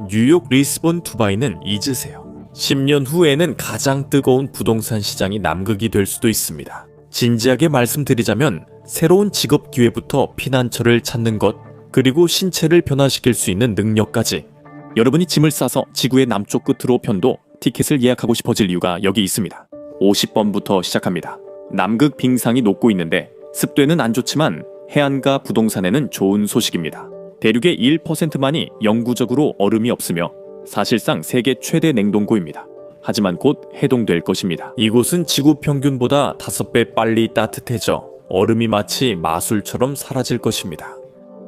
뉴욕, 리스본, 두바이는 잊으세요. 10년 후에는 가장 뜨거운 부동산 시장이 남극이 될 수도 있습니다. 진지하게 말씀드리자면 새로운 직업 기회부터 피난처를 찾는 것, 그리고 신체를 변화시킬 수 있는 능력까지 여러분이 짐을 싸서 지구의 남쪽 끝으로 편도 티켓을 예약하고 싶어질 이유가 여기 있습니다. 50번부터 시작합니다. 남극 빙상이 녹고 있는데 습도에는 안 좋지만 해안가 부동산에는 좋은 소식입니다. 대륙의 1%만이 영구적으로 얼음이 없으며 사실상 세계 최대 냉동고입니다. 하지만 곧 해동될 것입니다. 이곳은 지구 평균보다 5배 빨리 따뜻해져 얼음이 마치 마술처럼 사라질 것입니다.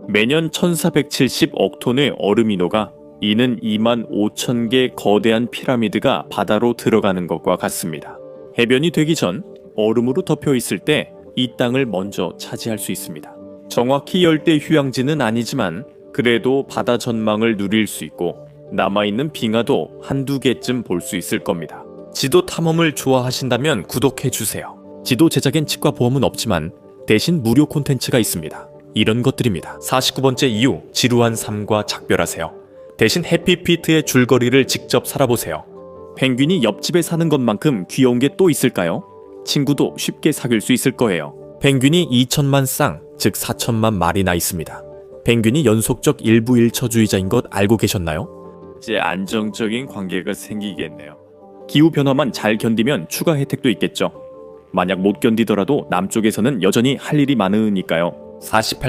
매년 1470억 톤의 얼음이 녹아 이는 2만 5천 개 거대한 피라미드가 바다로 들어가는 것과 같습니다. 해변이 되기 전 얼음으로 덮여 있을 때 이 땅을 먼저 차지할 수 있습니다. 정확히 열대 휴양지는 아니지만 그래도 바다 전망을 누릴 수 있고 남아있는 빙하도 한두 개쯤 볼 수 있을 겁니다. 지도 탐험을 좋아하신다면 구독해주세요. 지도 제작엔 치과 보험은 없지만 대신 무료 콘텐츠가 있습니다. 이런 것들입니다. 49번째 이유, 지루한 삶과 작별하세요. 대신 해피피트의 줄거리를 직접 살아보세요. 펭귄이 옆집에 사는 것만큼 귀여운 게 또 있을까요? 친구도 쉽게 사귈 수 있을 거예요. 펭귄이 2천만 쌍, 즉 4천만 마리나 있습니다. 펭귄이 연속적 일부 일처주의자인 것 알고 계셨나요? 이제 안정적인 관계가 생기겠네요. 기후변화만 잘 견디면 추가 혜택도 있겠죠. 만약 못 견디더라도 남쪽에서는 여전히 할 일이 많으니까요.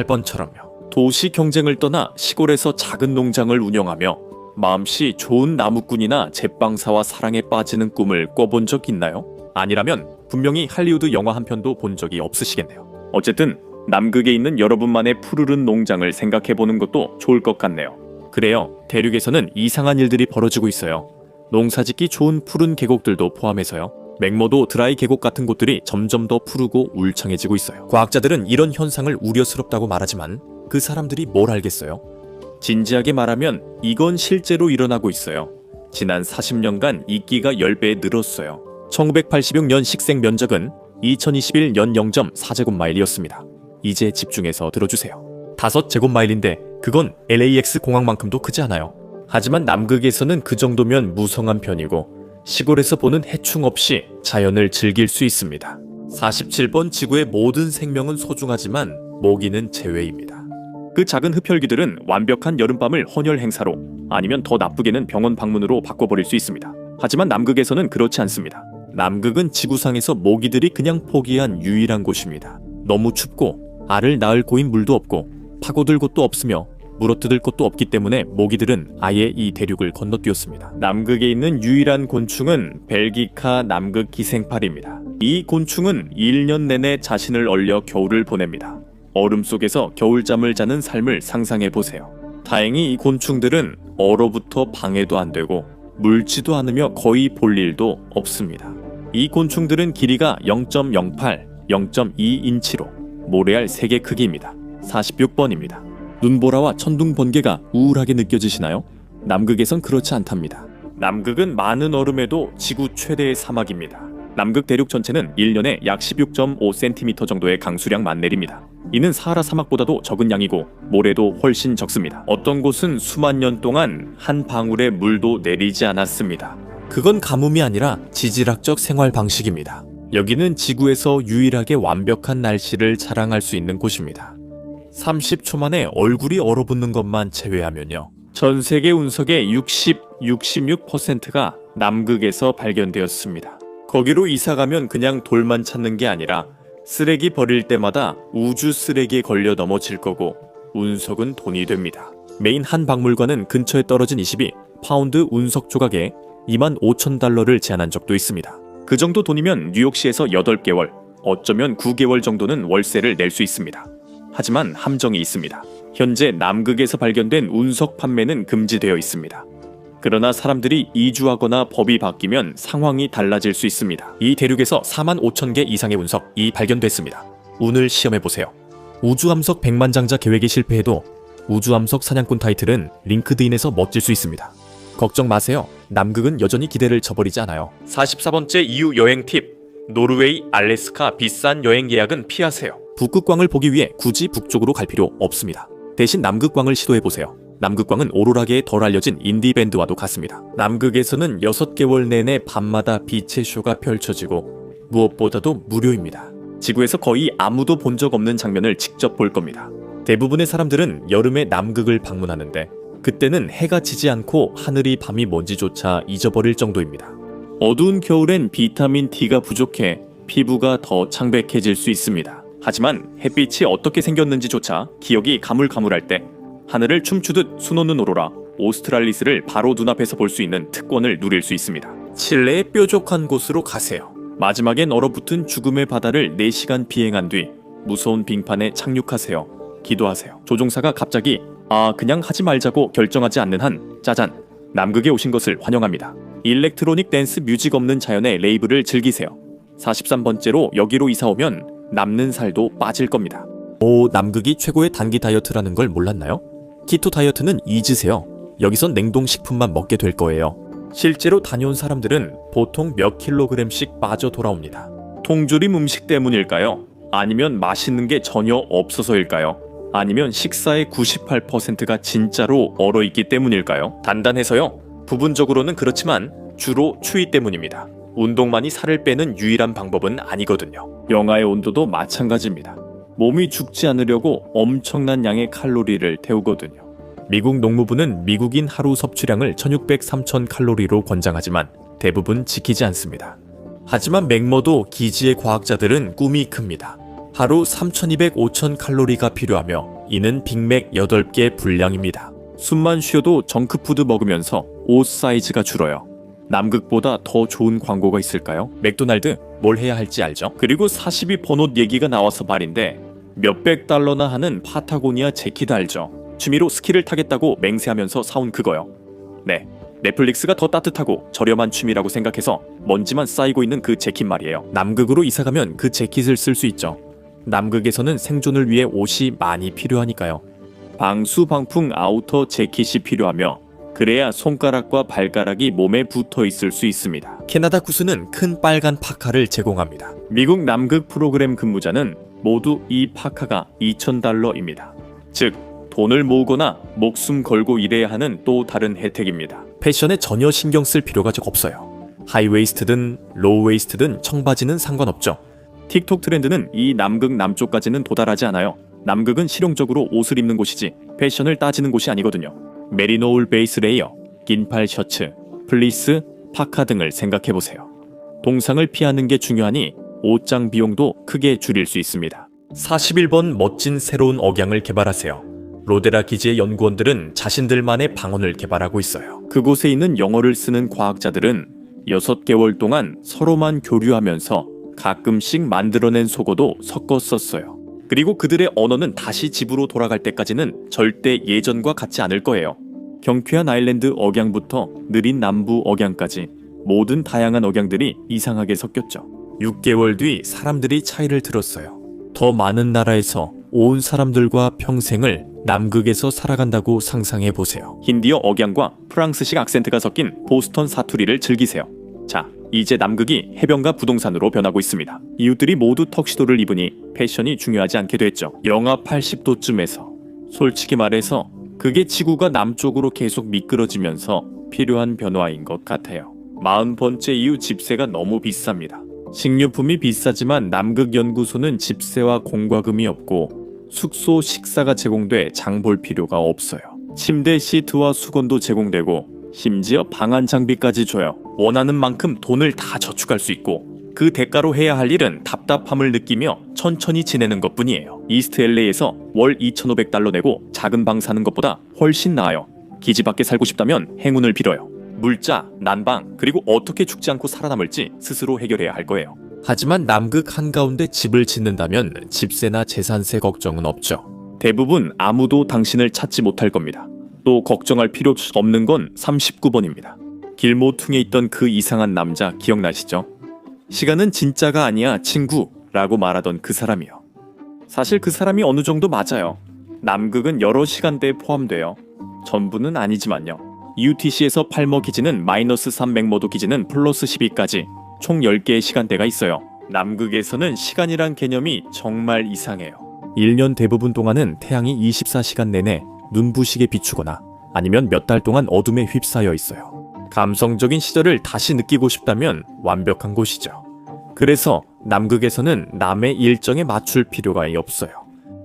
48번처럼요. 도시 경쟁을 떠나 시골에서 작은 농장을 운영하며 마음씨 좋은 나무꾼이나 제빵사와 사랑에 빠지는 꿈을 꿔본 적 있나요? 아니라면 분명히 할리우드 영화 한 편도 본 적이 없으시겠네요. 어쨌든 남극에 있는 여러분만의 푸르른 농장을 생각해보는 것도 좋을 것 같네요. 그래요. 대륙에서는 이상한 일들이 벌어지고 있어요. 농사짓기 좋은 푸른 계곡들도 포함해서요. 맹모도 드라이 계곡 같은 곳들이 점점 더 푸르고 울창해지고 있어요. 과학자들은 이런 현상을 우려스럽다고 말하지만 그 사람들이 뭘 알겠어요? 진지하게 말하면 이건 실제로 일어나고 있어요. 지난 40년간 이끼가 10배 늘었어요. 1986년 식생 면적은 2021년 0.4제곱마일이었습니다. 이제 집중해서 들어주세요. 5제곱마일인데 그건 LAX 공항만큼도 크지 않아요. 하지만 남극에서는 그 정도면 무성한 편이고 시골에서 보는 해충 없이 자연을 즐길 수 있습니다. 47번 지구의 모든 생명은 소중하지만 모기는 제외입니다. 그 작은 흡혈귀들은 완벽한 여름밤을 헌혈 행사로 아니면 더 나쁘게는 병원 방문으로 바꿔버릴 수 있습니다. 하지만 남극에서는 그렇지 않습니다. 남극은 지구상에서 모기들이 그냥 포기한 유일한 곳입니다. 너무 춥고 알을 낳을 고인 물도 없고 파고들 곳도 없으며 물어뜯을 곳도 없기 때문에 모기들은 아예 이 대륙을 건너뛰었습니다. 남극에 있는 유일한 곤충은 벨기카 남극 기생팔입니다. 이 곤충은 1년 내내 자신을 얼려 겨울을 보냅니다. 얼음 속에서 겨울잠을 자는 삶을 상상해보세요. 다행히 이 곤충들은 얼어부터 방해도 안 되고 물지도 않으며 거의 볼 일도 없습니다. 이 곤충들은 길이가 0.08, 0.2인치로 모래알 3개 크기입니다. 46번입니다. 눈보라와 천둥 번개가 우울하게 느껴지시나요? 남극에선 그렇지 않답니다. 남극은 많은 얼음에도 지구 최대의 사막입니다. 남극 대륙 전체는 1년에 약 16.5cm 정도의 강수량만 내립니다. 이는 사하라 사막보다도 적은 양이고 모래도 훨씬 적습니다. 어떤 곳은 수만 년 동안 한 방울의 물도 내리지 않았습니다. 그건 가뭄이 아니라 지질학적 생활 방식입니다. 여기는 지구에서 유일하게 완벽한 날씨를 자랑할 수 있는 곳입니다. 30초 만에 얼굴이 얼어붙는 것만 제외하면요. 전 세계 운석의 66%가 남극에서 발견되었습니다. 거기로 이사가면 그냥 돌만 찾는 게 아니라 쓰레기 버릴 때마다 우주 쓰레기에 걸려 넘어질 거고 운석은 돈이 됩니다. 메인 한 박물관은 근처에 떨어진 22파운드 운석 조각에 25,000달러를 제안한 적도 있습니다. 그 정도 돈이면 뉴욕시에서 8개월, 어쩌면 9개월 정도는 월세를 낼 수 있습니다. 하지만 함정이 있습니다. 현재 남극에서 발견된 운석 판매는 금지되어 있습니다. 그러나 사람들이 이주하거나 법이 바뀌면 상황이 달라질 수 있습니다. 이 대륙에서 45,000개 이상의 운석이 발견됐습니다. 운을 시험해보세요. 우주함석 100만장자 계획이 실패해도 우주함석 사냥꾼 타이틀은 링크드인에서 멋질 수 있습니다. 걱정 마세요. 남극은 여전히 기대를 저버리지 않아요. 44번째 이유 여행 팁. 노르웨이, 알래스카 비싼 여행 예약은 피하세요. 북극광을 보기 위해 굳이 북쪽으로 갈 필요 없습니다. 대신 남극광을 시도해보세요. 남극광은 오로라계에 덜 알려진 인디밴드와도 같습니다. 남극에서는 6개월 내내 밤마다 빛의 쇼가 펼쳐지고 무엇보다도 무료입니다. 지구에서 거의 아무도 본 적 없는 장면을 직접 볼 겁니다. 대부분의 사람들은 여름에 남극을 방문하는데 그때는 해가 지지 않고 하늘이 밤이 뭔지조차 잊어버릴 정도입니다. 어두운 겨울엔 비타민 D가 부족해 피부가 더 창백해질 수 있습니다. 하지만 햇빛이 어떻게 생겼는지조차 기억이 가물가물할 때 하늘을 춤추듯 수놓는 오로라 오스트랄리스를 바로 눈앞에서 볼 수 있는 특권을 누릴 수 있습니다. 칠레의 뾰족한 곳으로 가세요. 마지막엔 얼어붙은 죽음의 바다를 4시간 비행한 뒤 무서운 빙판에 착륙하세요. 기도하세요. 조종사가 갑자기 그냥 하지 말자고 결정하지 않는 한 짜잔! 남극에 오신 것을 환영합니다. 일렉트로닉 댄스 뮤직 없는 자연의 레이브를 즐기세요. 43번째로 여기로 이사오면 남는 살도 빠질 겁니다. 남극이 최고의 단기 다이어트라는 걸 몰랐나요? 키토 다이어트는 잊으세요. 여기선 냉동식품만 먹게 될 거예요. 실제로 다녀온 사람들은 보통 몇 킬로그램씩 빠져 돌아옵니다. 통조림 음식 때문일까요? 아니면 맛있는 게 전혀 없어서일까요? 아니면 식사의 98%가 진짜로 얼어있기 때문일까요? 단단해서요? 부분적으로는 그렇지만 주로 추위 때문입니다. 운동만이 살을 빼는 유일한 방법은 아니거든요. 영하의 온도도 마찬가지입니다. 몸이 죽지 않으려고 엄청난 양의 칼로리를 태우거든요. 미국 농무부는 미국인 하루 섭취량을 1600, 3000 칼로리로 권장하지만 대부분 지키지 않습니다. 하지만 맥머도 기지의 과학자들은 꿈이 큽니다. 하루 3200, 5000 칼로리가 필요하며 이는 빅맥 8개 분량입니다. 숨만 쉬어도 정크푸드 먹으면서 옷 사이즈가 줄어요. 남극보다 더 좋은 광고가 있을까요? 맥도날드 뭘 해야 할지 알죠? 그리고 42 번옷 얘기가 나와서 말인데 몇백 달러나 하는 파타고니아 재킷 알죠? 취미로 스키를 타겠다고 맹세하면서 사온 그거요. 네, 넷플릭스가 더 따뜻하고 저렴한 취미라고 생각해서 먼지만 쌓이고 있는 그 재킷 말이에요. 남극으로 이사가면 그 재킷을 쓸 수 있죠. 남극에서는 생존을 위해 옷이 많이 필요하니까요. 방수 방풍 아우터 재킷이 필요하며 그래야 손가락과 발가락이 몸에 붙어 있을 수 있습니다. 캐나다 구스는 큰 빨간 파카를 제공합니다. 미국 남극 프로그램 근무자는 모두 이 파카가 $2000입니다. 즉 돈을 모으거나 목숨 걸고 일해야 하는 또 다른 혜택입니다. 패션에 전혀 신경 쓸 필요가 없어요. 하이웨이스트든 로우웨이스트든 청바지는 상관없죠. 틱톡 트렌드는 이 남극 남쪽까지는 도달하지 않아요. 남극은 실용적으로 옷을 입는 곳이지 패션을 따지는 곳이 아니거든요. 메리노울 베이스 레이어, 긴팔 셔츠, 플리스, 파카 등을 생각해보세요. 동상을 피하는 게 중요하니 옷장 비용도 크게 줄일 수 있습니다. 41번 멋진 새로운 억양을 개발하세요. 로데라 기지의 연구원들은 자신들만의 방언을 개발하고 있어요. 그곳에 있는 영어를 쓰는 과학자들은 6개월 동안 서로만 교류하면서 가끔씩 만들어낸 속어도 섞어 썼어요. 그리고 그들의 언어는 다시 집으로 돌아갈 때까지는 절대 예전과 같지 않을 거예요. 경쾌한 아일랜드 억양부터 느린 남부 억양까지 모든 다양한 억양들이 이상하게 섞였죠. 6개월 뒤 사람들이 차이를 들었어요. 더 많은 나라에서 온 사람들과 평생을 남극에서 살아간다고 상상해 보세요. 힌디어 억양과 프랑스식 악센트가 섞인 보스턴 사투리를 즐기세요. 자, 이제 남극이 해변가 부동산으로 변하고 있습니다. 이웃들이 모두 턱시도를 입으니 패션이 중요하지 않게 됐죠. 영하 80도쯤에서 솔직히 말해서 그게 지구가 남쪽으로 계속 미끄러지면서 필요한 변화인 것 같아요. 40번째 이후 집세가 너무 비쌉니다. 식료품이 비싸지만 남극연구소는 집세와 공과금이 없고 숙소 식사가 제공돼 장 볼 필요가 없어요. 침대 시트와 수건도 제공되고 심지어 방한 장비까지 줘요. 원하는 만큼 돈을 다 저축할 수 있고 그 대가로 해야 할 일은 답답함을 느끼며 천천히 지내는 것뿐이에요. 이스트 LA에서 월 $2500 내고 작은 방 사는 것보다 훨씬 나아요. 기지 밖에 살고 싶다면 행운을 빌어요. 물자, 난방, 그리고 어떻게 죽지 않고 살아남을지 스스로 해결해야 할 거예요. 하지만 남극 한가운데 집을 짓는다면 집세나 재산세 걱정은 없죠. 대부분 아무도 당신을 찾지 못할 겁니다. 또 걱정할 필요 없는 건 39번입니다. 길모퉁에 있던 그 이상한 남자 기억나시죠? 시간은 진짜가 아니야 친구라고 말하던 그 사람이요. 사실 그 사람이 어느 정도 맞아요. 남극은 여러 시간대에 포함돼요. 전부는 아니지만요. UTC에서 팔머 기지는 -3 맥머도 기지는 플러스 12까지 총 10개의 시간대가 있어요. 남극에서는 시간이란 개념이 정말 이상해요. 1년 대부분 동안은 태양이 24시간 내내 눈부시게 비추거나 아니면 몇 달 동안 어둠에 휩싸여 있어요. 감성적인 시절을 다시 느끼고 싶다면 완벽한 곳이죠. 그래서 남극에서는 남의 일정에 맞출 필요가 없어요.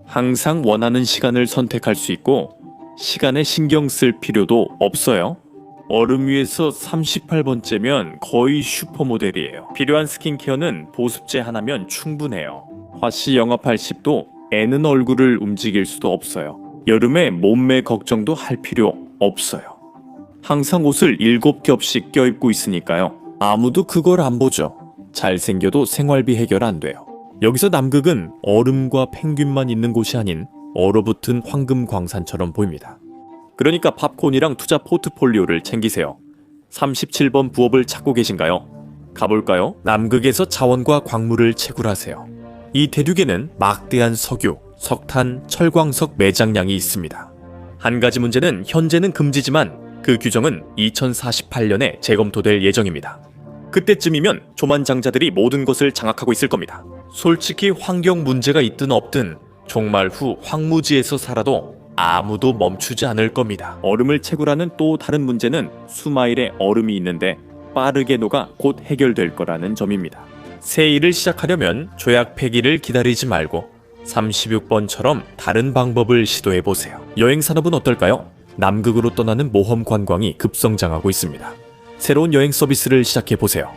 항상 원하는 시간을 선택할 수 있고 시간에 신경 쓸 필요도 없어요. 얼음 위에서 38번째면 거의 슈퍼모델이에요. 필요한 스킨케어는 보습제 하나면 충분해요. 화씨 영하 80도 애는 얼굴을 움직일 수도 없어요. 여름에 몸매 걱정도 할 필요 없어요. 항상 옷을 7겹씩 껴입고 있으니까요. 아무도 그걸 안 보죠. 잘생겨도 생활비 해결 안 돼요. 여기서 남극은 얼음과 펭귄만 있는 곳이 아닌 얼어붙은 황금 광산처럼 보입니다. 그러니까 팝콘이랑 투자 포트폴리오를 챙기세요. 37번 부업을 찾고 계신가요? 가볼까요? 남극에서 자원과 광물을 채굴하세요. 이 대륙에는 막대한 석유, 석탄, 철광석 매장량이 있습니다. 한 가지 문제는 현재는 금지지만 그 규정은 2048년에 재검토될 예정입니다. 그때쯤이면 조만장자들이 모든 것을 장악하고 있을 겁니다. 솔직히 환경 문제가 있든 없든 종말 후 황무지에서 살아도 아무도 멈추지 않을 겁니다. 얼음을 채굴하는 또 다른 문제는 수마일의 얼음이 있는데 빠르게 녹아 곧 해결될 거라는 점입니다. 새 일을 시작하려면 조약 폐기를 기다리지 말고 36번처럼 다른 방법을 시도해보세요. 여행 산업은 어떨까요? 남극으로 떠나는 모험 관광이 급성장하고 있습니다. 새로운 여행 서비스를 시작해보세요.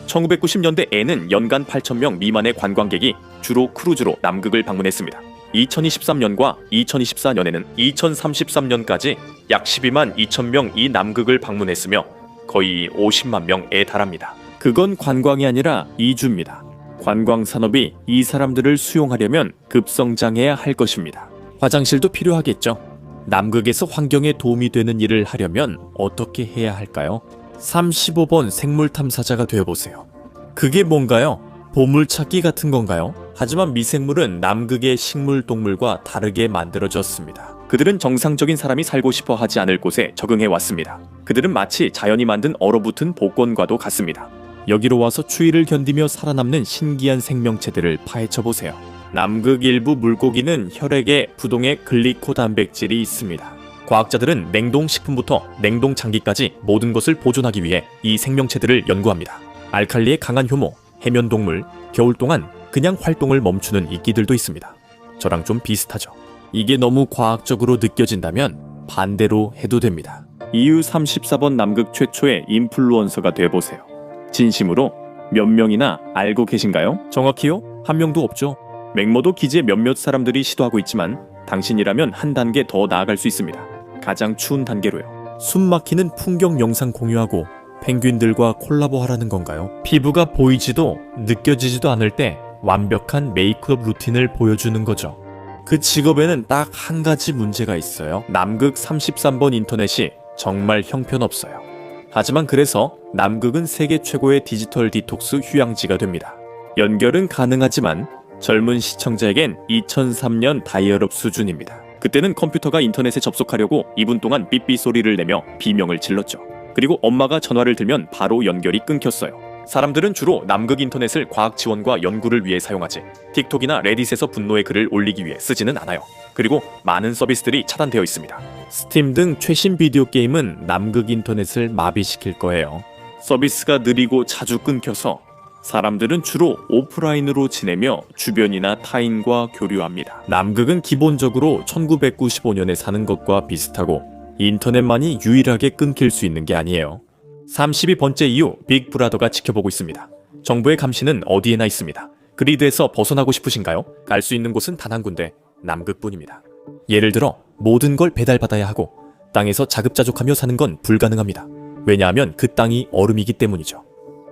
1990년대에는 연간 8,000명 미만의 관광객이 주로 크루즈로 남극을 방문했습니다. 2023년과 2024년에는 2033년까지 약 12만 2천 명이 남극을 방문했으며 거의 50만 명에 달합니다. 그건 관광이 아니라 이주입니다. 관광 산업이 이 사람들을 수용하려면 급성장해야 할 것입니다. 화장실도 필요하겠죠. 남극에서 환경에 도움이 되는 일을 하려면 어떻게 해야 할까요? 35번 생물 탐사자가 되어보세요. 그게 뭔가요? 보물찾기 같은 건가요? 하지만 미생물은 남극의 식물 동물과 다르게 만들어졌습니다. 그들은 정상적인 사람이 살고 싶어 하지 않을 곳에 적응해 왔습니다. 그들은 마치 자연이 만든 얼어붙은 복권과도 같습니다. 여기로 와서 추위를 견디며 살아남는 신기한 생명체들을 파헤쳐 보세요. 남극 일부 물고기는 혈액에 부동의 글리코 단백질이 있습니다. 과학자들은 냉동식품부터 냉동장기까지 모든 것을 보존하기 위해 이 생명체들을 연구합니다. 알칼리에 강한 효모, 해면동물, 겨울 동안 그냥 활동을 멈추는 이끼들도 있습니다. 저랑 좀 비슷하죠. 이게 너무 과학적으로 느껴진다면 반대로 해도 됩니다. EU 34번 남극 최초의 인플루언서가 돼보세요. 진심으로 몇 명이나 알고 계신가요? 정확히요? 한 명도 없죠. 맹모도 기지에 몇몇 사람들이 시도하고 있지만 당신이라면 한 단계 더 나아갈 수 있습니다. 가장 추운 단계로요. 숨 막히는 풍경 영상 공유하고 펭귄들과 콜라보하라는 건가요? 피부가 보이지도 느껴지지도 않을 때 완벽한 메이크업 루틴을 보여주는 거죠. 그 직업에는 딱 한 가지 문제가 있어요. 남극 33번 인터넷이 정말 형편없어요. 하지만 그래서 남극은 세계 최고의 디지털 디톡스 휴양지가 됩니다. 연결은 가능하지만 젊은 시청자에겐 2003년 다이얼업 수준입니다. 그때는 컴퓨터가 인터넷에 접속하려고 2분 동안 삐삐 소리를 내며 비명을 질렀죠. 그리고 엄마가 전화를 들면 바로 연결이 끊겼어요. 사람들은 주로 남극 인터넷을 과학 지원과 연구를 위해 사용하지 틱톡이나 레딧에서 분노의 글을 올리기 위해 쓰지는 않아요. 그리고 많은 서비스들이 차단되어 있습니다. 스팀 등 최신 비디오 게임은 남극 인터넷을 마비시킬 거예요. 서비스가 느리고 자주 끊겨서 사람들은 주로 오프라인으로 지내며 주변이나 타인과 교류합니다. 남극은 기본적으로 1995년에 사는 것과 비슷하고 인터넷만이 유일하게 끊길 수 있는 게 아니에요. 32번째 이유, 빅브라더가 지켜보고 있습니다. 정부의 감시는 어디에나 있습니다. 그리드에서 벗어나고 싶으신가요? 갈 수 있는 곳은 단 한 군데, 남극뿐입니다. 예를 들어 모든 걸 배달받아야 하고 땅에서 자급자족하며 사는 건 불가능합니다. 왜냐하면 그 땅이 얼음이기 때문이죠.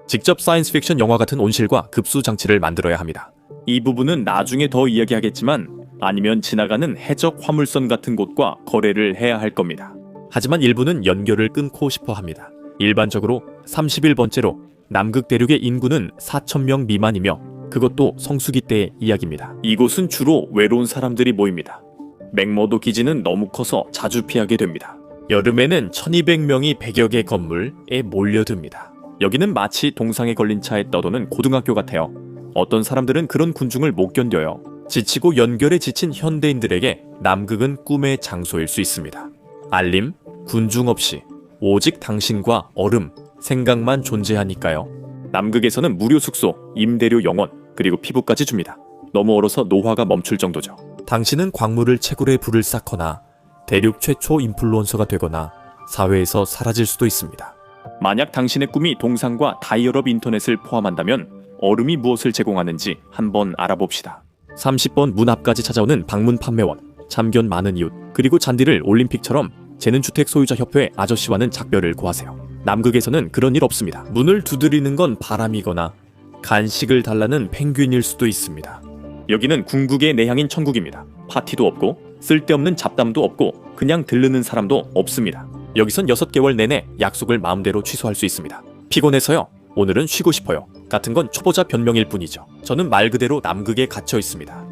직접 사이언스 픽션 영화 같은 온실과 급수 장치를 만들어야 합니다. 이 부분은 나중에 더 이야기하겠지만 아니면 지나가는 해적 화물선 같은 곳과 거래를 해야 할 겁니다. 하지만 일부는 연결을 끊고 싶어 합니다. 일반적으로 31번째로 남극 대륙의 인구는 4,000명 미만이며 그것도 성수기 때의 이야기입니다. 이곳은 주로 외로운 사람들이 모입니다. 맥머도 기지는 너무 커서 자주 피하게 됩니다. 여름에는 1200명이 100여 개 건물에 몰려듭니다. 여기는 마치 동상에 걸린 차에 떠도는 고등학교 같아요. 어떤 사람들은 그런 군중을 못 견뎌요. 지치고 연결에 지친 현대인들에게 남극은 꿈의 장소일 수 있습니다. 알림, 군중 없이 오직 당신과 얼음, 생각만 존재하니까요. 남극에서는 무료 숙소, 임대료 영원, 그리고 피부까지 줍니다. 너무 얼어서 노화가 멈출 정도죠. 당신은 광물을 채굴해 불을 쌓거나 대륙 최초 인플루언서가 되거나 사회에서 사라질 수도 있습니다. 만약 당신의 꿈이 동상과 다이얼업 인터넷을 포함한다면 얼음이 무엇을 제공하는지 한번 알아봅시다. 30번 문 앞까지 찾아오는 방문 판매원, 참견 많은 이웃, 그리고 잔디를 올림픽처럼 재는주택 소유자 협회 아저씨와는 작별을 고하세요. 남극에서는 그런 일 없습니다. 문을 두드리는 건 바람이거나 간식을 달라는 펭귄일 수도 있습니다. 여기는 궁극의 내향인 천국입니다. 파티도 없고 쓸데없는 잡담도 없고 그냥 들르는 사람도 없습니다. 여기선 6개월 내내 약속을 마음대로 취소할 수 있습니다. 피곤해서요. 오늘은 쉬고 싶어요. 같은 건 초보자 변명일 뿐이죠. 저는 말 그대로 남극에 갇혀 있습니다.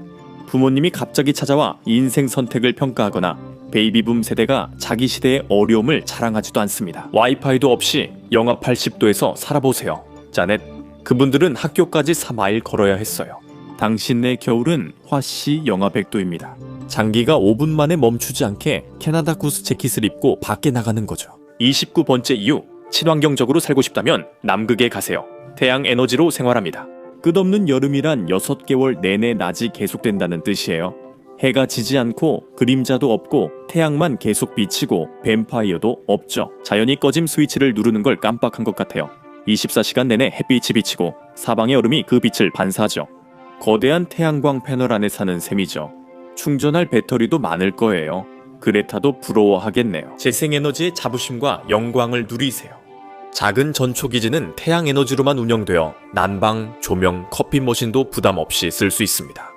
부모님이 갑자기 찾아와 인생 선택을 평가하거나 베이비붐 세대가 자기 시대의 어려움을 자랑하지도 않습니다. 와이파이도 없이 영하 80도에서 살아보세요. 자넷, 그분들은 학교까지 4마일 걸어야 했어요. 당신네 겨울은 화씨 영하 100도입니다. 장기가 5분 만에 멈추지 않게 캐나다 구스 재킷을 입고 밖에 나가는 거죠. 29번째 이유, 친환경적으로 살고 싶다면 남극에 가세요. 태양 에너지로 생활합니다. 끝없는 여름이란 6개월 내내 낮이 계속된다는 뜻이에요. 해가 지지 않고 그림자도 없고 태양만 계속 비치고 뱀파이어도 없죠. 자연이 꺼짐 스위치를 누르는 걸 깜빡한 것 같아요. 24시간 내내 햇빛이 비치고 사방의 얼음이 그 빛을 반사하죠. 거대한 태양광 패널 안에 사는 셈이죠. 충전할 배터리도 많을 거예요. 그레타도 부러워하겠네요. 재생에너지의 자부심과 영광을 누리세요. 작은 전초기지는 태양에너지로만 운영되어 난방, 조명, 커피 머신도 부담 없이 쓸 수 있습니다.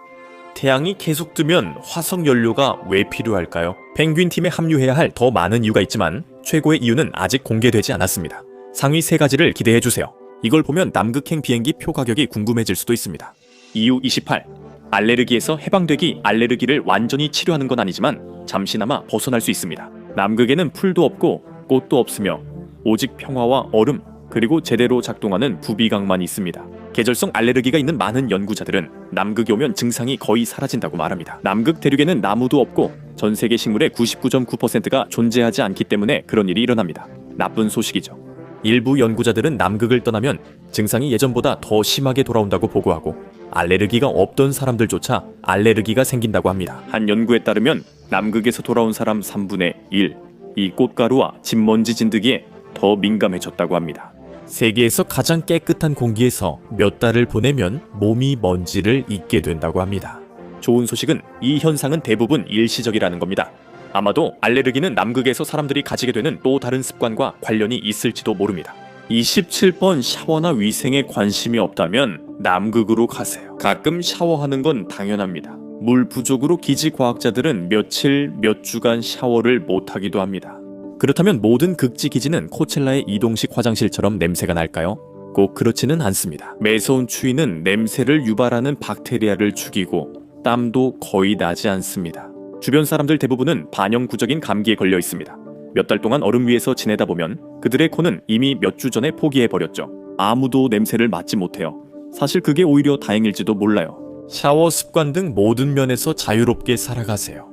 태양이 계속 뜨면 화석 연료가 왜 필요할까요? 펭귄팀에 합류해야 할 더 많은 이유가 있지만 최고의 이유는 아직 공개되지 않았습니다. 상위 3가지를 기대해주세요. 이걸 보면 남극행 비행기 표 가격이 궁금해질 수도 있습니다. 이유 28. 알레르기에서 해방되기. 알레르기를 완전히 치료하는 건 아니지만 잠시나마 벗어날 수 있습니다. 남극에는 풀도 없고 꽃도 없으며 오직 평화와 얼음, 그리고 제대로 작동하는 부비강만 있습니다. 계절성 알레르기가 있는 많은 연구자들은 남극에 오면 증상이 거의 사라진다고 말합니다. 남극 대륙에는 나무도 없고 전 세계 식물의 99.9%가 존재하지 않기 때문에 그런 일이 일어납니다. 나쁜 소식이죠. 일부 연구자들은 남극을 떠나면 증상이 예전보다 더 심하게 돌아온다고 보고하고 알레르기가 없던 사람들조차 알레르기가 생긴다고 합니다. 한 연구에 따르면 남극에서 돌아온 사람 3분의 1, 이 꽃가루와 진먼지 진드기에 더 민감해졌다고 합니다. 세계에서 가장 깨끗한 공기에서 몇 달을 보내면 몸이 먼지를 잊게 된다고 합니다. 좋은 소식은 이 현상은 대부분 일시적이라는 겁니다. 아마도 알레르기는 남극에서 사람들이 가지게 되는 또 다른 습관과 관련이 있을지도 모릅니다. 27번 샤워나 위생에 관심이 없다면 남극으로 가세요. 가끔 샤워하는 건 당연합니다. 물 부족으로 기지 과학자들은 며칠, 몇 주간 샤워를 못하기도 합니다. 그렇다면 모든 극지 기지는 코첼라의 이동식 화장실처럼 냄새가 날까요? 꼭 그렇지는 않습니다. 매서운 추위는 냄새를 유발하는 박테리아를 죽이고 땀도 거의 나지 않습니다. 주변 사람들 대부분은 반영구적인 감기에 걸려 있습니다. 몇 달 동안 얼음 위에서 지내다 보면 그들의 코는 이미 몇 주 전에 포기해버렸죠. 아무도 냄새를 맡지 못해요. 사실 그게 오히려 다행일지도 몰라요. 샤워 습관 등 모든 면에서 자유롭게 살아가세요.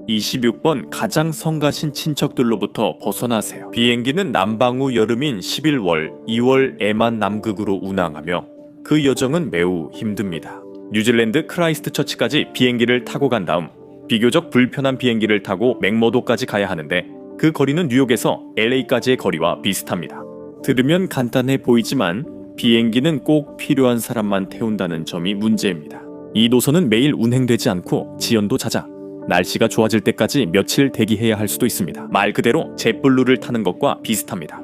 26번 가장 성가신 친척들로부터 벗어나세요. 비행기는 남방 후 여름인 11월, 2월에만 남극으로 운항하며 그 여정은 매우 힘듭니다. 뉴질랜드 크라이스트처치까지 비행기를 타고 간 다음 비교적 불편한 비행기를 타고 맥머도까지 가야 하는데 그 거리는 뉴욕에서 LA까지의 거리와 비슷합니다. 들으면 간단해 보이지만 비행기는 꼭 필요한 사람만 태운다는 점이 문제입니다. 이 노선은 매일 운행되지 않고 지연도 잦아 날씨가 좋아질 때까지 며칠 대기해야 할 수도 있습니다. 말 그대로 젯블루를 타는 것과 비슷합니다.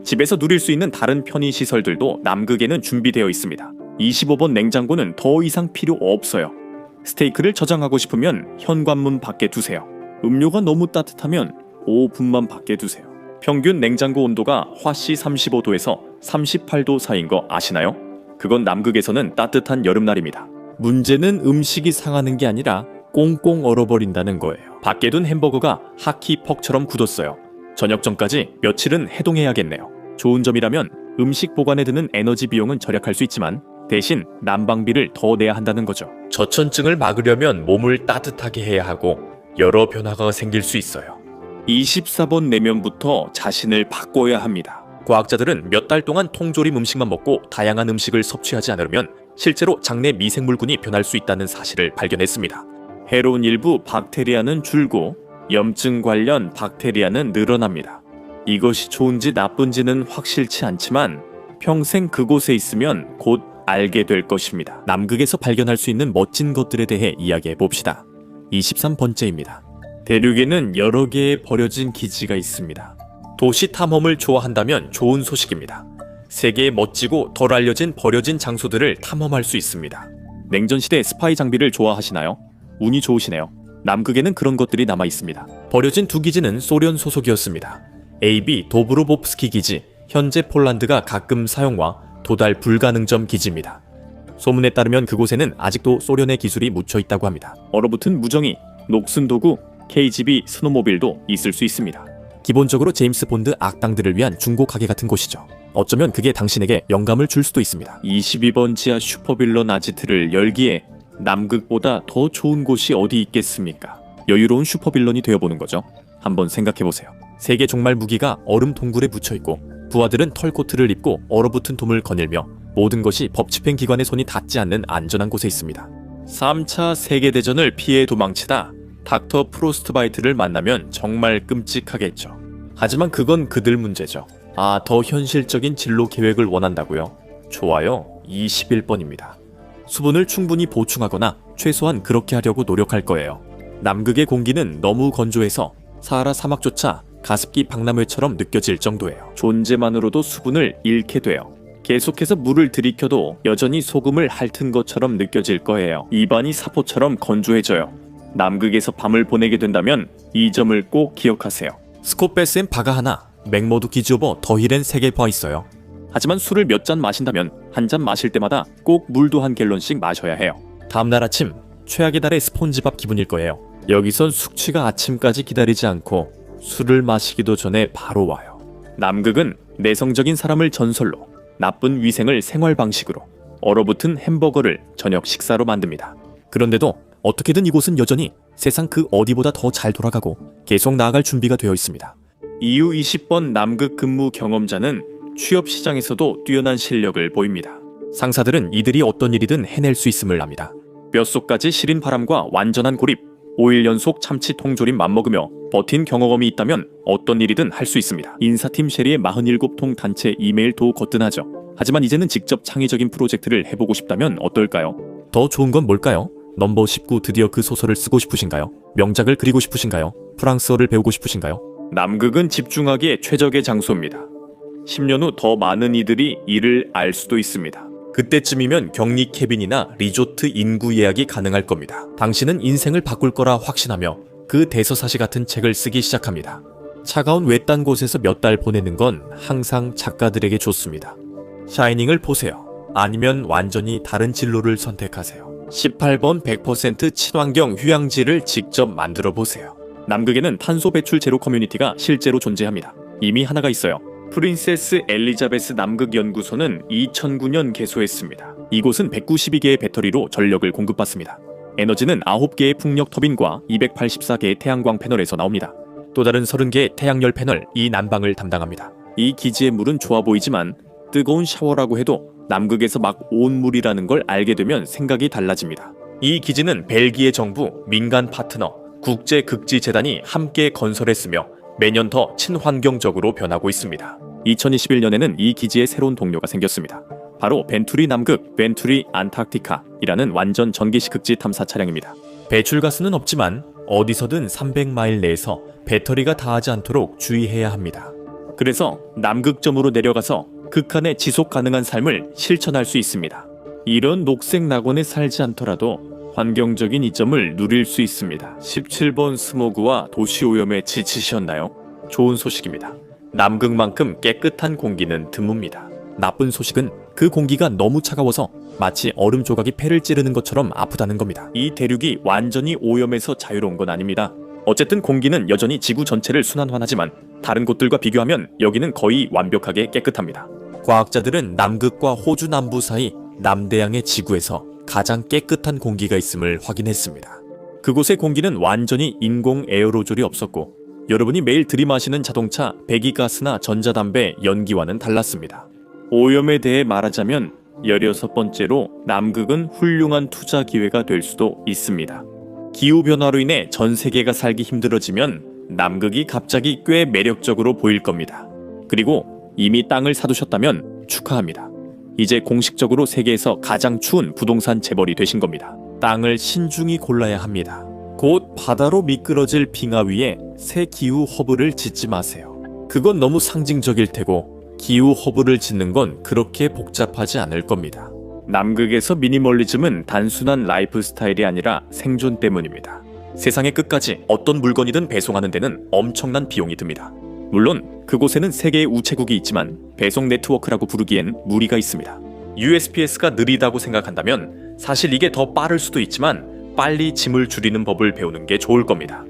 집에서 누릴 수 있는 다른 편의시설들도 남극에는 준비되어 있습니다. 25번 냉장고는 더 이상 필요 없어요. 스테이크를 저장하고 싶으면 현관문 밖에 두세요. 음료가 너무 따뜻하면 5분만 밖에 두세요. 평균 냉장고 온도가 화씨 35도에서 38도 사이인 거 아시나요? 그건 남극에서는 따뜻한 여름날입니다. 문제는 음식이 상하는 게 아니라 꽁꽁 얼어버린다는 거예요. 밖에 둔 햄버거가 하키퍽처럼 굳었어요. 저녁 전까지 며칠은 해동해야겠네요. 좋은 점이라면 음식 보관에 드는 에너지 비용은 절약할 수 있지만 대신 난방비를 더 내야 한다는 거죠. 저천증을 막으려면 몸을 따뜻하게 해야 하고 여러 변화가 생길 수 있어요. 24번 내면부터 자신을 바꿔야 합니다. 과학자들은 몇 달 동안 통조림 음식만 먹고 다양한 음식을 섭취하지 않으면 실제로 장내 미생물군이 변할 수 있다는 사실을 발견했습니다. 해로운 일부 박테리아는 줄고 염증 관련 박테리아는 늘어납니다. 이것이 좋은지 나쁜지는 확실치 않지만 평생 그곳에 있으면 곧 알게 될 것입니다. 남극에서 발견할 수 있는 멋진 것들에 대해 이야기해 봅시다. 23번째입니다. 대륙에는 여러 개의 버려진 기지가 있습니다. 도시 탐험을 좋아한다면 좋은 소식입니다. 세계의 멋지고 덜 알려진 버려진 장소들을 탐험할 수 있습니다. 냉전시대 스파이 장비를 좋아하시나요? 운이 좋으시네요. 남극에는 그런 것들이 남아 있습니다. 버려진 두 기지는 소련 소속이었습니다. AB 도브로보프스키 기지, 현재 폴란드가 가끔 사용과 도달 불가능점 기지입니다. 소문에 따르면 그곳에는 아직도 소련의 기술이 묻혀 있다고 합니다. 얼어붙은 무정이, 녹슨 도구, KGB 스노모빌도 있을 수 있습니다. 기본적으로 제임스 본드 악당들을 위한 중고 가게 같은 곳이죠. 어쩌면 그게 당신에게 영감을 줄 수도 있습니다. 22번 지하 슈퍼빌런 아지트를 열기에 남극보다 더 좋은 곳이 어디 있겠습니까? 여유로운 슈퍼빌런이 되어보는 거죠. 한번 생각해보세요. 세계 종말 무기가 얼음 동굴에 묻혀있고 부하들은 털코트를 입고 얼어붙은 돔을 거닐며 모든 것이 법집행기관의 손이 닿지 않는 안전한 곳에 있습니다. 3차 세계대전을 피해 도망치다 닥터 프로스트바이트를 만나면 정말 끔찍하겠죠. 하지만 그건 그들 문제죠. 더 현실적인 진로 계획을 원한다고요? 좋아요. 21번입니다. 수분을 충분히 보충하거나 최소한 그렇게 하려고 노력할 거예요. 남극의 공기는 너무 건조해서 사하라 사막조차 가습기 박람회처럼 느껴질 정도예요. 존재만으로도 수분을 잃게 돼요. 계속해서 물을 들이켜도 여전히 소금을 핥은 것처럼 느껴질 거예요. 입안이 사포처럼 건조해져요. 남극에서 밤을 보내게 된다면 이 점을 꼭 기억하세요. 스콧베스엔 바가 하나, 맥모드 기즈오버 더힐엔 3개 봐 있어요. 하지만 술을 몇 잔 마신다면 한 잔 마실 때마다 꼭 물도 한 갤런씩 마셔야 해요. 다음날 아침, 최악의 달의 스폰지밥 기분일 거예요. 여기선 숙취가 아침까지 기다리지 않고 술을 마시기도 전에 바로 와요. 남극은 내성적인 사람을 전설로, 나쁜 위생을 생활 방식으로, 얼어붙은 햄버거를 저녁 식사로 만듭니다. 그런데도 어떻게든 이곳은 여전히 세상 그 어디보다 더 잘 돌아가고 계속 나아갈 준비가 되어 있습니다. EU 20번 남극 근무 경험자는 취업 시장에서도 뛰어난 실력을 보입니다. 상사들은 이들이 어떤 일이든 해낼 수 있음을 압니다. 뼛속까지 시린 바람과 완전한 고립, 5일 연속 참치 통조림 맘먹으며 버틴 경험이 있다면 어떤 일이든 할 수 있습니다. 인사팀 쉐리의 47통 단체 이메일도 거뜬하죠. 하지만 이제는 직접 창의적인 프로젝트를 해보고 싶다면 어떨까요? 더 좋은 건 뭘까요? 넘버 19 드디어 그 소설을 쓰고 싶으신가요? 명작을 그리고 싶으신가요? 프랑스어를 배우고 싶으신가요? 남극은 집중하기에 최적의 장소입니다. 10년 후 더 많은 이들이 이를 알 수도 있습니다. 그때쯤이면 격리 캐빈이나 리조트 인구 예약이 가능할 겁니다. 당신은 인생을 바꿀 거라 확신하며 그 대서사시 같은 책을 쓰기 시작합니다. 차가운 외딴 곳에서 몇 달 보내는 건 항상 작가들에게 좋습니다. 샤이닝을 보세요. 아니면 완전히 다른 진로를 선택하세요. 18번 100% 친환경 휴양지를 직접 만들어 보세요. 남극에는 탄소 배출 제로 커뮤니티가 실제로 존재합니다. 이미 하나가 있어요. 프린세스 엘리자베스 남극 연구소는 2009년 개소했습니다. 이곳은 192개의 배터리로 전력을 공급받습니다. 에너지는 9개의 풍력 터빈과 284개의 태양광 패널에서 나옵니다. 또 다른 30개의 태양열 패널, 이 난방을 담당합니다. 이 기지의 물은 좋아 보이지만 뜨거운 샤워라고 해도 남극에서 막 온 물이라는 걸 알게 되면 생각이 달라집니다. 이 기지는 벨기에 정부, 민간 파트너, 국제극지재단이 함께 건설했으며 매년 더 친환경적으로 변하고 있습니다. 2021년에는 이 기지에 새로운 동료가 생겼습니다. 바로 벤투리 남극, 벤투리 안타르티카이라는 완전 전기식 극지 탐사 차량입니다. 배출가스는 없지만 어디서든 300마일 내에서 배터리가 닿지 않도록 주의해야 합니다. 그래서 남극점으로 내려가서 극한의 지속 가능한 삶을 실천할 수 있습니다. 이런 녹색 낙원에 살지 않더라도 환경적인 이점을 누릴 수 있습니다. 17번 스모그와 도시오염에 지치셨나요? 좋은 소식입니다. 남극만큼 깨끗한 공기는 드뭅니다. 나쁜 소식은 그 공기가 너무 차가워서 마치 얼음 조각이 폐를 찌르는 것처럼 아프다는 겁니다. 이 대륙이 완전히 오염에서 자유로운 건 아닙니다. 어쨌든 공기는 여전히 지구 전체를 순환하지만 다른 곳들과 비교하면 여기는 거의 완벽하게 깨끗합니다. 과학자들은 남극과 호주 남부 사이 남대양의 지구에서 가장 깨끗한 공기가 있음을 확인했습니다. 그곳의 공기는 완전히 인공 에어로졸이 없었고 여러분이 매일 들이마시는 자동차, 배기가스나 전자담배, 연기와는 달랐습니다. 오염에 대해 말하자면 16번째로 남극은 훌륭한 투자 기회가 될 수도 있습니다. 기후변화로 인해 전 세계가 살기 힘들어지면 남극이 갑자기 꽤 매력적으로 보일 겁니다. 그리고 이미 땅을 사두셨다면 축하합니다. 이제 공식적으로 세계에서 가장 추운 부동산 재벌이 되신 겁니다. 땅을 신중히 골라야 합니다. 곧 바다로 미끄러질 빙하 위에 새 기후 허브를 짓지 마세요. 그건 너무 상징적일 테고 기후 허브를 짓는 건 그렇게 복잡하지 않을 겁니다. 남극에서 미니멀리즘은 단순한 라이프 스타일이 아니라 생존 때문입니다. 세상의 끝까지 어떤 물건이든 배송하는 데는 엄청난 비용이 듭니다. 물론 그곳에는 세계의 우체국이 있지만 배송 네트워크라고 부르기엔 무리가 있습니다. USPS가 느리다고 생각한다면 사실 이게 더 빠를 수도 있지만 빨리 짐을 줄이는 법을 배우는 게 좋을 겁니다.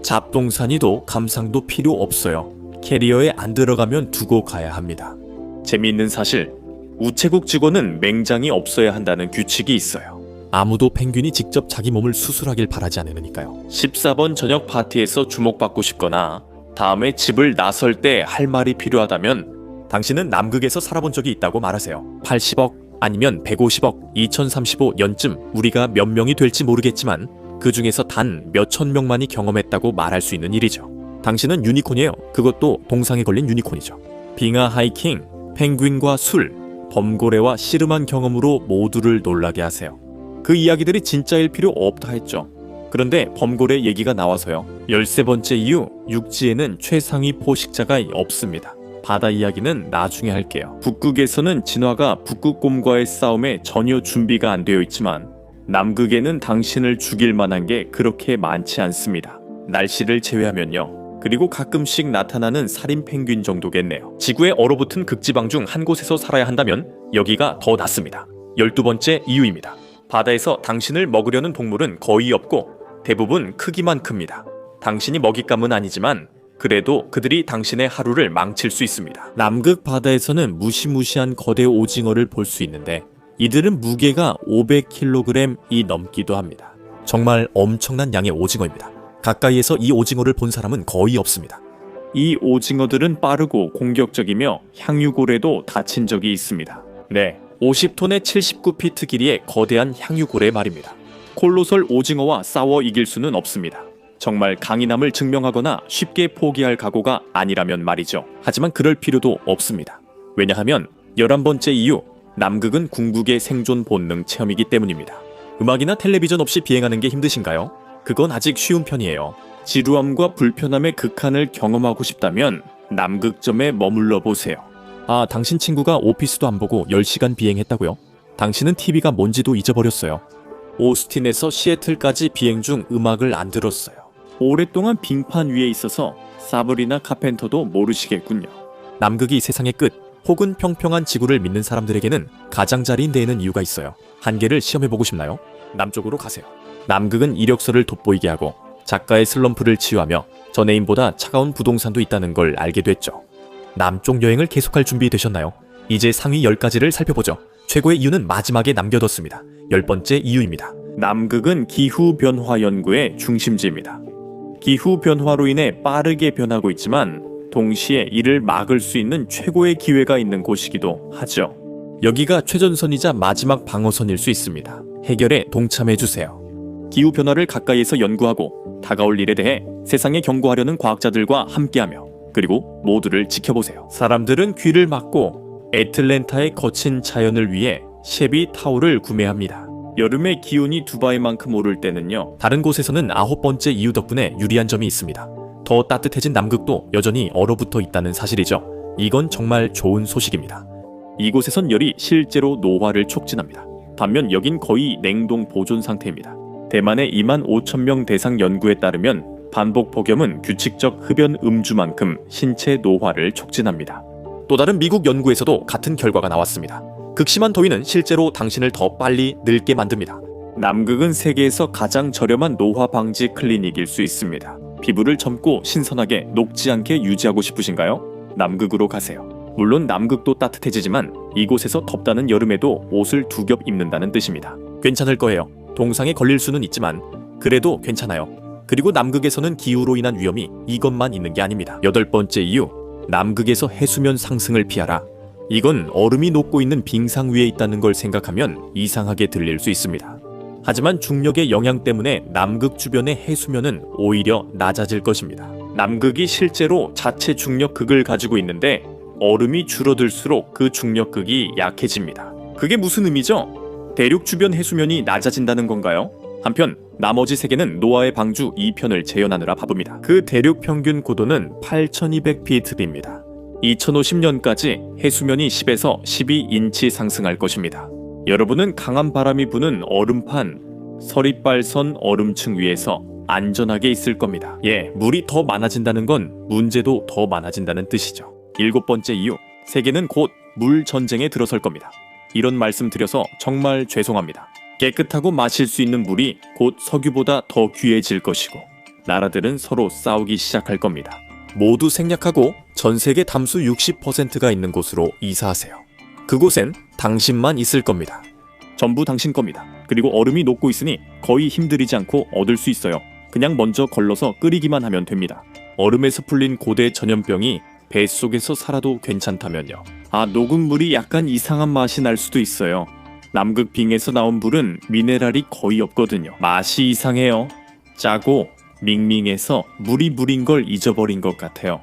잡동사니도 감상도 필요 없어요. 캐리어에 안 들어가면 두고 가야 합니다. 재미있는 사실, 우체국 직원은 맹장이 없어야 한다는 규칙이 있어요. 아무도 펭귄이 직접 자기 몸을 수술하길 바라지 않으니까요. 14번 저녁 파티에서 주목받고 싶거나 다음에 집을 나설 때 할 말이 필요하다면 당신은 남극에서 살아본 적이 있다고 말하세요. 80억 아니면 150억, 2035년쯤 우리가 몇 명이 될지 모르겠지만 그 중에서 단 몇천 명만이 경험했다고 말할 수 있는 일이죠. 당신은 유니콘이에요. 그것도 동상에 걸린 유니콘이죠. 빙하 하이킹, 펭귄과 술, 범고래와 씨름한 경험으로 모두를 놀라게 하세요. 그 이야기들이 진짜일 필요 없다 했죠. 그런데 범고래 얘기가 나와서요. 13번째 이유, 육지에는 최상위 포식자가 없습니다. 바다 이야기는 나중에 할게요. 북극에서는 진화가 북극곰과의 싸움에 전혀 준비가 안 되어 있지만 남극에는 당신을 죽일 만한 게 그렇게 많지 않습니다. 날씨를 제외하면요. 그리고 가끔씩 나타나는 살인 펭귄 정도겠네요. 지구에 얼어붙은 극지방 중 한 곳에서 살아야 한다면 여기가 더 낫습니다. 12번째 이유입니다. 바다에서 당신을 먹으려는 동물은 거의 없고 대부분 크기만 큽니다. 당신이 먹잇감은 아니지만 그래도 그들이 당신의 하루를 망칠 수 있습니다. 남극 바다에서는 무시무시한 거대 오징어를 볼 수 있는데 이들은 무게가 500kg이 넘기도 합니다. 정말 엄청난 양의 오징어입니다. 가까이에서 이 오징어를 본 사람은 거의 없습니다. 이 오징어들은 빠르고 공격적이며 향유고래도 다친 적이 있습니다. 네, 50톤에 79피트 길이의 거대한 향유고래 말입니다. 콜로설 오징어와 싸워 이길 수는 없습니다. 정말 강인함을 증명하거나 쉽게 포기할 각오가 아니라면 말이죠. 하지만 그럴 필요도 없습니다. 왜냐하면 11번째 이유, 남극은 궁극의 생존 본능 체험이기 때문입니다. 음악이나 텔레비전 없이 비행하는 게 힘드신가요? 그건 아직 쉬운 편이에요. 지루함과 불편함의 극한을 경험하고 싶다면 남극점에 머물러 보세요. 아, 당신 친구가 오피스도 안 보고 10시간 비행했다고요? 당신은 TV가 뭔지도 잊어버렸어요. 오스틴에서 시애틀까지 비행 중 음악을 안 들었어요. 오랫동안 빙판 위에 있어서 사브리나 카펜터도 모르시겠군요. 남극이 세상의 끝 혹은 평평한 지구를 믿는 사람들에게는 가장자리인 데에는 이유가 있어요. 한계를 시험해보고 싶나요? 남쪽으로 가세요. 남극은 이력서를 돋보이게 하고 작가의 슬럼프를 치유하며 전애인보다 차가운 부동산도 있다는 걸 알게 됐죠. 남쪽 여행을 계속할 준비 되셨나요? 이제 상위 10가지를 살펴보죠. 최고의 이유는 마지막에 남겨뒀습니다. 10번째 이유입니다. 남극은 기후변화 연구의 중심지입니다. 기후변화로 인해 빠르게 변하고 있지만 동시에 이를 막을 수 있는 최고의 기회가 있는 곳이기도 하죠. 여기가 최전선이자 마지막 방어선일 수 있습니다. 해결에 동참해주세요. 기후변화를 가까이에서 연구하고 다가올 일에 대해 세상에 경고하려는 과학자들과 함께하며 그리고 모두를 지켜보세요. 사람들은 귀를 막고 애틀랜타의 거친 자연을 위해 셰비 타올을 구매합니다. 여름에 기온이 두바이만큼 오를 때는요. 다른 곳에서는 9번째 이유 덕분에 유리한 점이 있습니다. 더 따뜻해진 남극도 여전히 얼어붙어 있다는 사실이죠. 이건 정말 좋은 소식입니다. 이곳에선 열이 실제로 노화를 촉진합니다. 반면 여긴 거의 냉동 보존 상태입니다. 대만의 25,000명 대상 연구에 따르면 반복 폭염은 규칙적 흡연 음주만큼 신체 노화를 촉진합니다. 또 다른 미국 연구에서도 같은 결과가 나왔습니다. 극심한 더위는 실제로 당신을 더 빨리 늙게 만듭니다. 남극은 세계에서 가장 저렴한 노화 방지 클리닉일 수 있습니다. 피부를 젊고 신선하게 녹지 않게 유지하고 싶으신가요? 남극으로 가세요. 물론 남극도 따뜻해지지만 이곳에서 덥다는 여름에도 옷을 2겹 입는다는 뜻입니다. 괜찮을 거예요. 동상에 걸릴 수는 있지만 그래도 괜찮아요. 그리고 남극에서는 기후로 인한 위험이 이것만 있는 게 아닙니다. 8번째 이유, 남극에서 해수면 상승을 피하라. 이건 얼음이 녹고 있는 빙상 위에 있다는 걸 생각하면 이상하게 들릴 수 있습니다. 하지만 중력의 영향 때문에 남극 주변의 해수면은 오히려 낮아질 것입니다. 남극이 실제로 자체 중력극을 가지고 있는데 얼음이 줄어들수록 그 중력극이 약해집니다. 그게 무슨 의미죠? 대륙 주변 해수면이 낮아진다는 건가요? 한편 나머지 세계는 노아의 방주 2편을 재현하느라 바쁩니다. 그 대륙 평균 고도는 8200피트입니다. 2050년까지 해수면이 10에서 12인치 상승할 것입니다. 여러분은 강한 바람이 부는 얼음판, 서리빨선 얼음층 위에서 안전하게 있을 겁니다. 물이 더 많아진다는 건 문제도 더 많아진다는 뜻이죠. 7번째 이유, 세계는 곧 물 전쟁에 들어설 겁니다. 이런 말씀 드려서 정말 죄송합니다. 깨끗하고 마실 수 있는 물이 곧 석유보다 더 귀해질 것이고 나라들은 서로 싸우기 시작할 겁니다. 모두 생략하고 전 세계 담수 60%가 있는 곳으로 이사하세요. 그곳엔 당신만 있을 겁니다. 전부 당신 겁니다. 그리고 얼음이 녹고 있으니 거의 힘들이지 않고 얻을 수 있어요. 그냥 먼저 걸러서 끓이기만 하면 됩니다. 얼음에서 풀린 고대 전염병이 뱃속에서 살아도 괜찮다면요. 녹은 물이 약간 이상한 맛이 날 수도 있어요. 남극 빙에서 나온 물은 미네랄이 거의 없거든요. 맛이 이상해요. 짜고 밍밍해서 물이 물인 걸 잊어버린 것 같아요.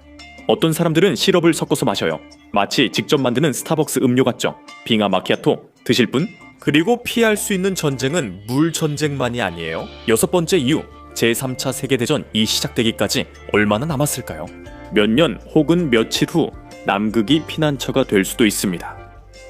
어떤 사람들은 시럽을 섞어서 마셔요. 마치 직접 만드는 스타벅스 음료 같죠. 빙하 마키아토 드실 분? 그리고 피할 수 있는 전쟁은 물 전쟁만이 아니에요. 6번째 이유, 제3차 세계대전이 시작되기까지 얼마나 남았을까요? 몇 년 혹은 며칠 후 남극이 피난처가 될 수도 있습니다.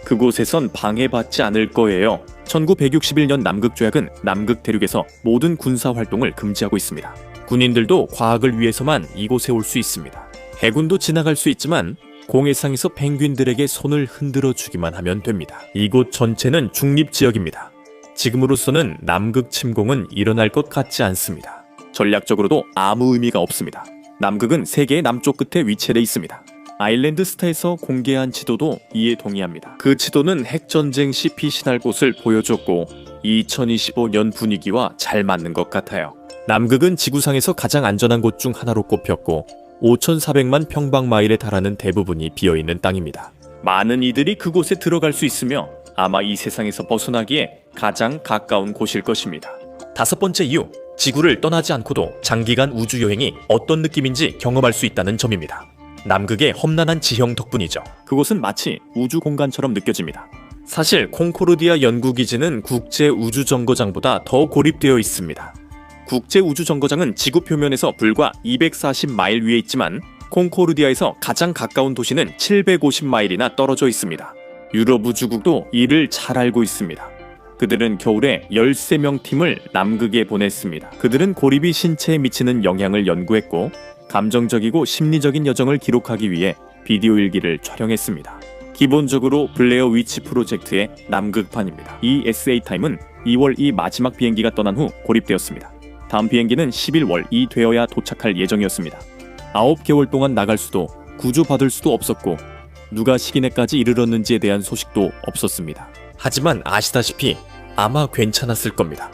그곳에선 방해받지 않을 거예요. 1961년 남극조약은 남극 대륙에서 모든 군사활동을 금지하고 있습니다. 군인들도 과학을 위해서만 이곳에 올 수 있습니다. 해군도 지나갈 수 있지만 공해상에서 펭귄들에게 손을 흔들어 주기만 하면 됩니다. 이곳 전체는 중립지역입니다. 지금으로서는 남극 침공은 일어날 것 같지 않습니다. 전략적으로도 아무 의미가 없습니다. 남극은 세계의 남쪽 끝에 위치해 있습니다. 아일랜드 스타에서 공개한 지도도 이에 동의합니다. 그 지도는 핵전쟁 시 피신할 곳을 보여줬고 2025년 분위기와 잘 맞는 것 같아요. 남극은 지구상에서 가장 안전한 곳 중 하나로 꼽혔고 5,400만 평방마일에 달하는 대부분이 비어있는 땅입니다. 많은 이들이 그곳에 들어갈 수 있으며 아마 이 세상에서 벗어나기에 가장 가까운 곳일 것입니다. 5번째 이유, 지구를 떠나지 않고도 장기간 우주여행이 어떤 느낌인지 경험할 수 있다는 점입니다. 남극의 험난한 지형 덕분이죠. 그곳은 마치 우주 공간처럼 느껴집니다. 사실 콩코르디아 연구기지는 국제우주정거장보다 더 고립되어 있습니다. 국제우주정거장은 지구 표면에서 불과 240마일 위에 있지만 콩코르디아에서 가장 가까운 도시는 750마일이나 떨어져 있습니다. 유럽 우주국도 이를 잘 알고 있습니다. 그들은 겨울에 13명 팀을 남극에 보냈습니다. 그들은 고립이 신체에 미치는 영향을 연구했고 감정적이고 심리적인 여정을 기록하기 위해 비디오 일기를 촬영했습니다. 기본적으로 블레어 위치 프로젝트의 남극판입니다. 이 SA-타임은 2월 이 마지막 비행기가 떠난 후 고립되었습니다. 다음 비행기는 11월 되어야 도착할 예정이었습니다. 9개월 동안 나갈 수도 구조받을 수도 없었고 누가 식인해까지 이르렀는지에 대한 소식도 없었습니다. 하지만 아시다시피 아마 괜찮았을 겁니다.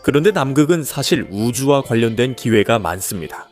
그런데 남극은 사실 우주와 관련된 기회가 많습니다.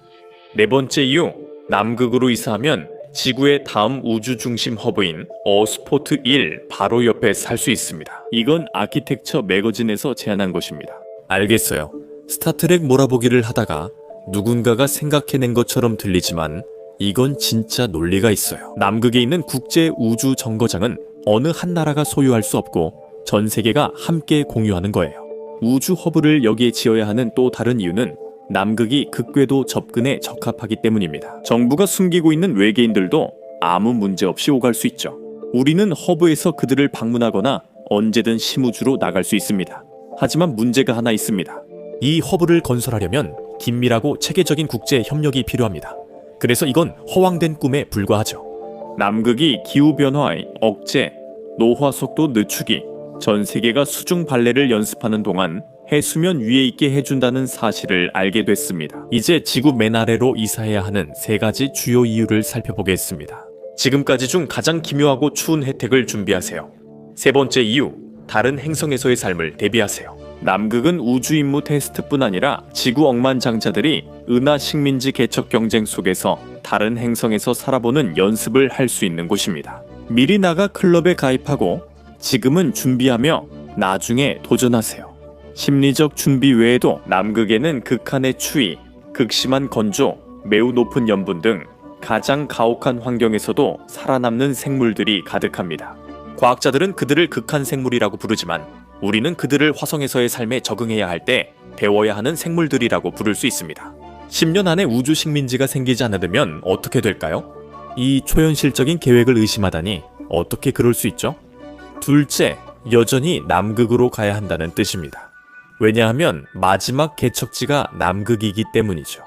4번째 이유, 남극으로 이사하면 지구의 다음 우주 중심 허브인 어스포트 1 바로 옆에 살 수 있습니다. 이건 아키텍처 매거진에서 제안한 것입니다. 알겠어요. 스타트랙 몰아보기를 하다가 누군가가 생각해낸 것처럼 들리지만 이건 진짜 논리가 있어요. 남극에 있는 국제 우주 정거장은 어느 한 나라가 소유할 수 없고 전 세계가 함께 공유하는 거예요. 우주 허브를 여기에 지어야 하는 또 다른 이유는 남극이 극궤도 접근에 적합하기 때문입니다. 정부가 숨기고 있는 외계인들도 아무 문제 없이 오갈 수 있죠. 우리는 허브에서 그들을 방문하거나 언제든 심우주로 나갈 수 있습니다. 하지만 문제가 하나 있습니다. 이 허브를 건설하려면 긴밀하고 체계적인 국제 협력이 필요합니다. 그래서 이건 허황된 꿈에 불과하죠. 남극이 기후변화의 억제, 노화 속도 늦추기, 전 세계가 수중 발레를 연습하는 동안 해수면 위에 있게 해준다는 사실을 알게 됐습니다. 이제 지구 맨 아래로 이사해야 하는 3가지 주요 이유를 살펴보겠습니다. 지금까지 중 가장 기묘하고 추운 혜택을 준비하세요. 3번째 이유, 다른 행성에서의 삶을 대비하세요. 남극은 우주 임무 테스트뿐 아니라 지구 억만장자들이 은하 식민지 개척 경쟁 속에서 다른 행성에서 살아보는 연습을 할 수 있는 곳입니다. 미리 나가 클럽에 가입하고 지금은 준비하며 나중에 도전하세요. 심리적 준비 외에도 남극에는 극한의 추위, 극심한 건조, 매우 높은 염분 등 가장 가혹한 환경에서도 살아남는 생물들이 가득합니다. 과학자들은 그들을 극한 생물이라고 부르지만 우리는 그들을 화성에서의 삶에 적응해야 할 때 배워야 하는 생물들이라고 부를 수 있습니다. 10년 안에 우주 식민지가 생기지 않으면 어떻게 될까요? 이 초현실적인 계획을 의심하다니 어떻게 그럴 수 있죠? 둘째, 여전히 남극으로 가야 한다는 뜻입니다. 왜냐하면 마지막 개척지가 남극이기 때문이죠.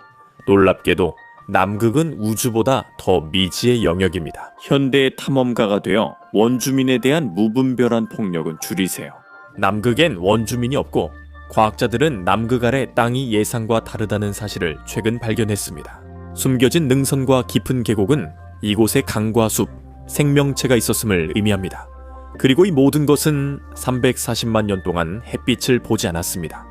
놀랍게도 남극은 우주보다 더 미지의 영역입니다. 현대의 탐험가가 되어 원주민에 대한 무분별한 폭력은 줄이세요. 남극엔 원주민이 없고 과학자들은 남극 아래 땅이 예상과 다르다는 사실을 최근 발견했습니다. 숨겨진 능선과 깊은 계곡은 이곳에 강과 숲, 생명체가 있었음을 의미합니다. 그리고 이 모든 것은 340만 년 동안 햇빛을 보지 않았습니다.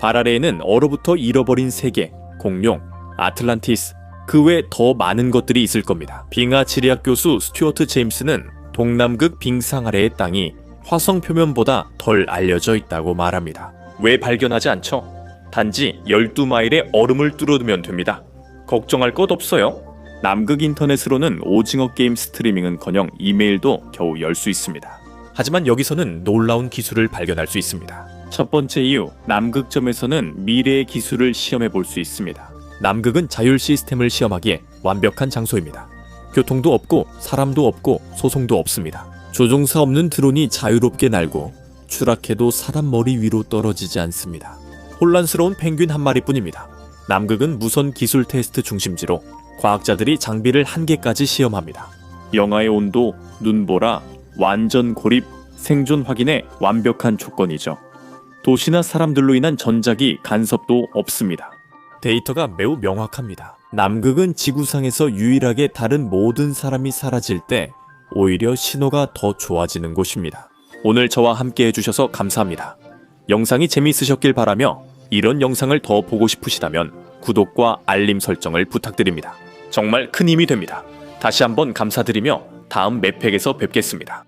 발 아래에는 얼어붙어 잃어버린 세계, 공룡, 아틀란티스, 그 외 더 많은 것들이 있을 겁니다. 빙하 지리학 교수 스튜어트 제임스는 동남극 빙상 아래의 땅이 화성 표면보다 덜 알려져 있다고 말합니다. 왜 발견하지 않죠? 단지 12마일의 얼음을 뚫어두면 됩니다. 걱정할 것 없어요. 남극 인터넷으로는 오징어 게임 스트리밍은커녕 이메일도 겨우 열 수 있습니다. 하지만 여기서는 놀라운 기술을 발견할 수 있습니다. 첫 번째 이유, 남극점에서는 미래의 기술을 시험해 볼 수 있습니다. 남극은 자율 시스템을 시험하기에 완벽한 장소입니다. 교통도 없고 사람도 없고 소송도 없습니다. 조종사 없는 드론이 자유롭게 날고 추락해도 사람 머리 위로 떨어지지 않습니다. 혼란스러운 펭귄 한 마리뿐입니다. 남극은 무선 기술 테스트 중심지로 과학자들이 장비를 한계까지 시험합니다. 영하의 온도, 눈보라, 완전 고립, 생존 확인의 완벽한 조건이죠. 도시나 사람들로 인한 전작이 간섭도 없습니다. 데이터가 매우 명확합니다. 남극은 지구상에서 유일하게 다른 모든 사람이 사라질 때 오히려 신호가 더 좋아지는 곳입니다. 오늘 저와 함께 해주셔서 감사합니다. 영상이 재미있으셨길 바라며 이런 영상을 더 보고 싶으시다면 구독과 알림 설정을 부탁드립니다. 정말 큰 힘이 됩니다. 다시 한번 감사드리며 다음 맵팩에서 뵙겠습니다.